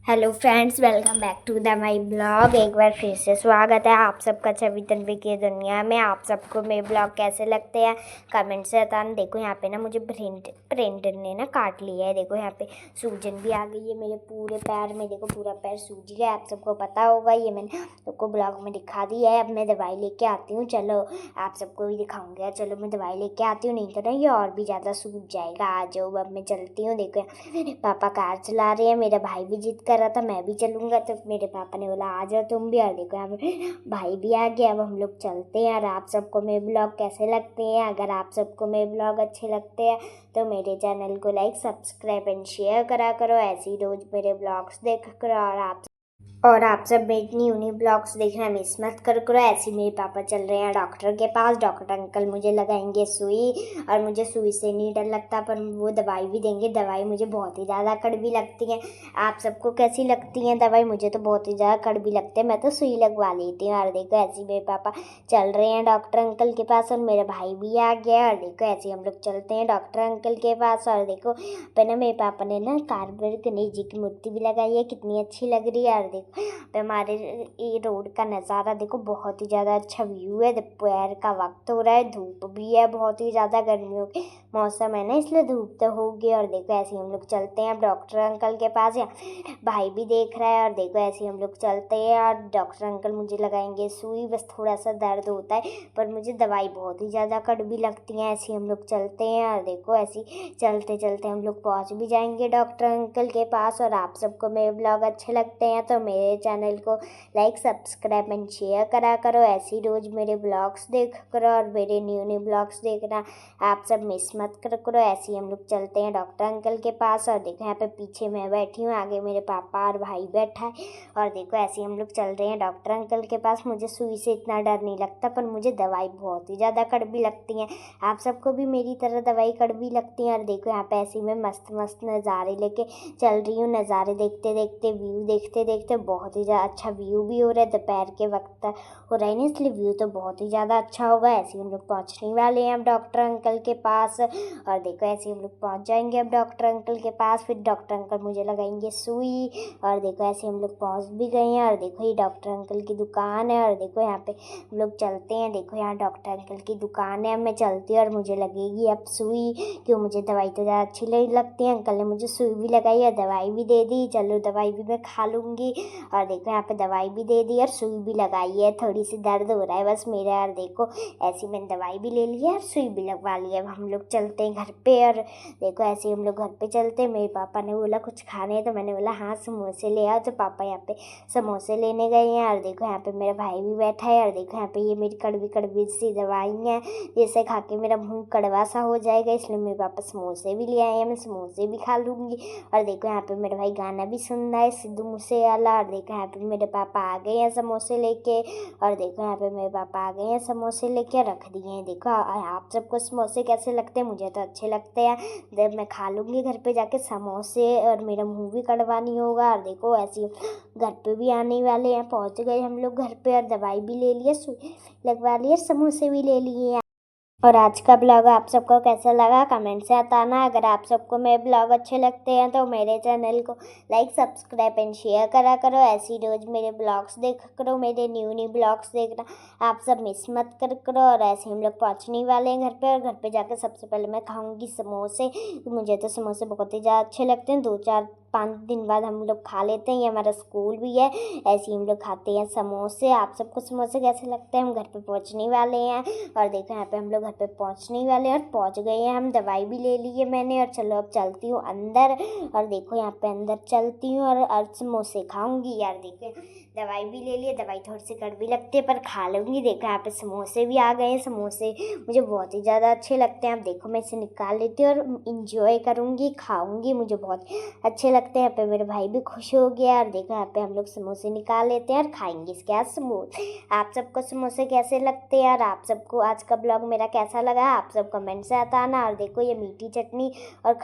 Hello friends, welcome back to the my blog. एक बार फिर से स्वागत है आप सबका छवि तन्वी की दुनिया में। आप सबको मेरे ब्लॉग कैसे लगते हैं कमेंट से बताना। देखो यहाँ पे ना मुझे प्रिंटर ने ना काट लिया है। देखो यहाँ पे सूजन भी आ गई है मेरे पूरे पैर में। देखो पूरा पैर सूज गया, आप सबको पता होगा। ये मैंने सबको ब्लॉग में दिखा दिया है। अब मैं दवाई लेके आती हूँ, चलो आप सबको भी दिखाऊंगी। चलो मैं दवाई लेके आती हूँ, नहीं तो ना ये और भी ज़्यादा सूज जाएगा। आ जाओ, अब मैं चलती हूँ। देखो मेरे पापा कार चला रहे हैं, मेरा भाई भी जिद कर रहा था मैं भी चलूँगा, तो मेरे पापा ने बोला आ जाओ तुम भी। और देखो यहाँ पे भाई भी आ गया। अब हम लोग चलते हैं। और आप सबको मेरे ब्लॉग कैसे लगते हैं? अगर आप सबको मेरे ब्लॉग अच्छे लगते हैं तो मेरे चैनल को लाइक सब्सक्राइब एंड शेयर करा करो। ऐसे ही रोज़ मेरे ब्लॉग्स देखा करो। और आप सब मेरे न्यू ब्लॉग्स देखना मिस मत करो। ऐसे मेरे पापा चल रहे हैं डॉक्टर के पास। डॉक्टर अंकल मुझे लगाएंगे सुई, और मुझे सुई से नहीं डर लगता, पर वो दवाई भी देंगे। दवाई मुझे बहुत ही ज़्यादा कड़वी लगती है। आप सबको कैसी लगती है दवाई? मुझे तो बहुत ही ज़्यादा कड़वी लगती है, मैं तो सुई लगवा लेती हूँ। और देखो ऐसे मेरे पापा चल रहे हैं डॉक्टर अंकल के पास, और मेरा भाई भी आ गया। और देखो ऐसे हम लोग चलते हैं डॉक्टर अंकल के पास। और देखो पहले मेरे पापा ने ना कारबर गणेश जी की मूर्ति भी लगाई है, कितनी अच्छी लग रही है। और देखो पे हमारे ये रोड का नज़ारा देखो, बहुत ही ज़्यादा अच्छा व्यू है। दोपहर का वक्त हो रहा है, धूप भी है, बहुत ही ज़्यादा गर्मियों के मौसम है ना, इसलिए धूप तो होगी। और देखो ऐसे हम लोग चलते हैं अब डॉक्टर अंकल के पास। या भाई भी देख रहा है। और देखो ऐसे हम लोग चलते हैं और डॉक्टर अंकल मुझे लगाएंगे सुई। बस थोड़ा सा दर्द होता है, पर मुझे दवाई बहुत ही ज़्यादा कड़वी लगती है। ऐसे हम लोग चलते हैं। और देखो ऐसे चलते चलते हम लोग पहुँच भी जाएंगे डॉक्टर अंकल के पास। और आप सबको मेरे ब्लॉग अच्छे लगते हैं तो मेरे चैनल को लाइक सब्सक्राइब एंड शेयर करा करो। ऐसे ही रोज़ मेरे ब्लॉग्स देख करो, और मेरे न्यू ब्लॉग्स देखना आप सब मिस मत करो। ऐसे ही हम लोग चलते हैं डॉक्टर अंकल के पास। और देखो यहाँ पे पीछे मैं बैठी हूँ, आगे मेरे पापा और भाई बैठा है। और देखो ऐसे ही हम लोग चल रहे हैं डॉक्टर अंकल के पास। मुझे सुई से इतना डर नहीं लगता, पर मुझे दवाई बहुत ही ज़्यादा कड़वी लगती है। आप सबको भी मेरी तरह दवाई कड़वी लगती है। और देखो यहाँ पे ऐसे ही मैं मस्त मस्त नज़ारे लेके चल रही हूँ। नज़ारे देखते देखते, व्यू देखते देखते, बहुत ही ज़्यादा अच्छा व्यू भी हो रहा है। दोपहर के वक्त हो रहा है ना, इसलिए व्यू तो बहुत ही ज़्यादा अच्छा होगा। ऐसे ही हम लोग पहुँचने वाले हैं अब डॉक्टर अंकल के पास। और देखो ऐसे ही हम लोग पहुँच जाएंगे अब डॉक्टर अंकल के पास। फिर डॉक्टर अंकल मुझे लगाएंगे सुई। और देखो ऐसे हम लोग पहुँच भी गए हैं। और देखो ये डॉक्टर अंकल की दुकान है। और देखो यहाँ पे हम लोग चलते हैं। देखो यहाँ डॉक्टर अंकल की दुकान है। अब मैं चलती हूँ और मुझे लगेगी अब सुई, क्यों मुझे दवाई तो ज़्यादा अच्छी लगती है। अंकल ने मुझे सुई भी लगाई और दवाई भी दे दी। चलो दवाई भी मैं खा लूँगी। और देखो यहाँ पे दवाई भी दे दी और सुई भी लगाई है। थोड़ी सी दर्द हो रहा है बस मेरा। और देखो ऐसी मैंने दवाई भी ले ली है और सुई भी लगवा ली है। अब हम लोग चलते हैं घर पे। और देखो ऐसे हम लोग घर पे चलते हैं। मेरे पापा ने बोला कुछ खाने है, तो मैंने बोला हाँ समोसे ले आओ। तो पापा यहाँ पे समोसे लेने गए हैं। और देखो यहाँ पे मेरा भाई भी बैठा है। और देखो यहाँ पे ये मेरी कड़वी कड़वी सी दवाई है, जिसे खा के मेरा मुँह कड़वा सा हो जाएगा, इसलिए मेरे पापा समोसे भी ले आए हैं। मैं समोसे भी खा लूँगी। और देखो यहाँ पे मेरा भाई गाना भी सुन रहा है, सिद्धू मूसेवाला। और देखो यहाँ पे मेरे पापा आ गए हैं समोसे लेके। और देखो यहाँ पे मेरे पापा आ गए हैं समोसे लेके, रख दिए हैं। देखो आप सबको समोसे कैसे लगते हैं? मुझे तो अच्छे लगते हैं। जब मैं खा लूँगी घर पे जाके समोसे, और मेरा मुँह भी कड़वा नहीं होगा। और देखो ऐसे घर पे भी आने वाले हैं, पहुँच गए हम लोग घर पे। और दवाई भी ले लिए, सुई लगवा लिए, समोसे भी ले लिए। और आज का ब्लॉग आप सबको कैसा लगा कमेंट से बताना। अगर आप सबको मेरे ब्लॉग अच्छे लगते हैं तो मेरे चैनल को लाइक सब्सक्राइब एंड शेयर करा करो। ऐसी रोज़ मेरे ब्लॉग्स देखा करो, मेरे न्यू ब्लॉग्स देखना आप सब मिस मत करो। और ऐसे हम लोग पहुँचने वाले हैं घर पे। और घर पे जाकर सबसे पहले मैं खाऊंगी समोसे। मुझे तो समोसे बहुत ही ज़्यादा अच्छे लगते हैं। 2-4-5 दिन बाद हम लोग खा लेते हैं, ये हमारा स्कूल भी है। ऐसे ही हम लोग खाते हैं समोसे। आप सबको समोसे कैसे लगते हैं? हम घर पे पहुँचने वाले हैं। और देखो यहाँ पे हम लोग घर पे पहुँचने वाले हैं और पहुँच गए हैं। हम दवाई भी ले ली है मैंने। और चलो अब चलती हूँ अंदर। और देखो यहाँ पे अंदर चलती हूँ और समोसे खाऊंगी। यार देखो दवाई भी ले ली, दवाई थोड़ी सी कड़वी लगती है पर खा लूँगी। देखो यहाँ पे समोसे भी आ गए हैं। समोसे मुझे बहुत ही ज़्यादा अच्छे लगते हैं। अब देखो मैं इसे निकाल लेती हूँ और इंजॉय करूँगी, खाऊँगी। मुझे बहुत अच्छे लगते हैं। यहाँ पे मेरे भाई भी खुश हो गया। और देखो यहाँ पे हम लोग समोसे निकाल लेते हैं और खाएंगे इसके बाद समोसे। आप सबको समोसे कैसे लगते हैं? और आप सबको आज का ब्लॉग मेरा कैसा लगा आप सब कमेंट से बताना। और देखो ये मीठी चटनी और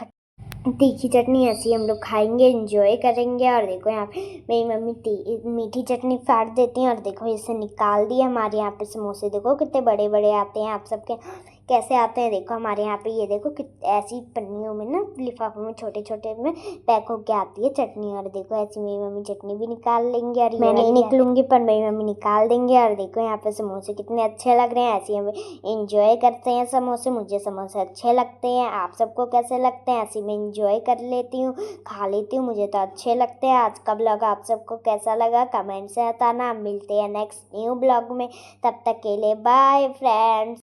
तीखी चटनी ऐसी हम लोग खाएंगे, एंजॉय करेंगे। और देखो यहाँ पे मेरी मम्मी मीठी चटनी फाड़ देती हैं। और देखो इसे निकाल दिया। हमारे यहाँ पे समोसे देखो कितने बड़े बड़े आते हैं। आप सबके कैसे आते हैं देखो हमारे यहाँ पे, ये देखो कि ऐसी पन्नियों में ना, लिफाफों में छोटे छोटे में पैक होके आती है चटनी। और देखो ऐसी मेरी मम्मी चटनी भी निकाल लेंगे, और मैं नहीं निकलूंगी पर मेरी मम्मी निकाल देंगे। और देखो यहाँ पे समोसे कितने अच्छे लग रहे हैं, ऐसे हम इंजॉय करते हैं समोसे। मुझे समोसे अच्छे लगते हैं, आप सबको कैसे लगते हैं? ऐसे मैं इंजॉय कर लेती हूँ, खा लेती हूँ, मुझे तो अच्छे लगते हैं। आज का ब्लॉग आप सबको कैसा लगा कमेंट से बताना। मिलते हैं नेक्स्ट न्यू ब्लॉग में, तब तक के लिए बाय फ्रेंड्स।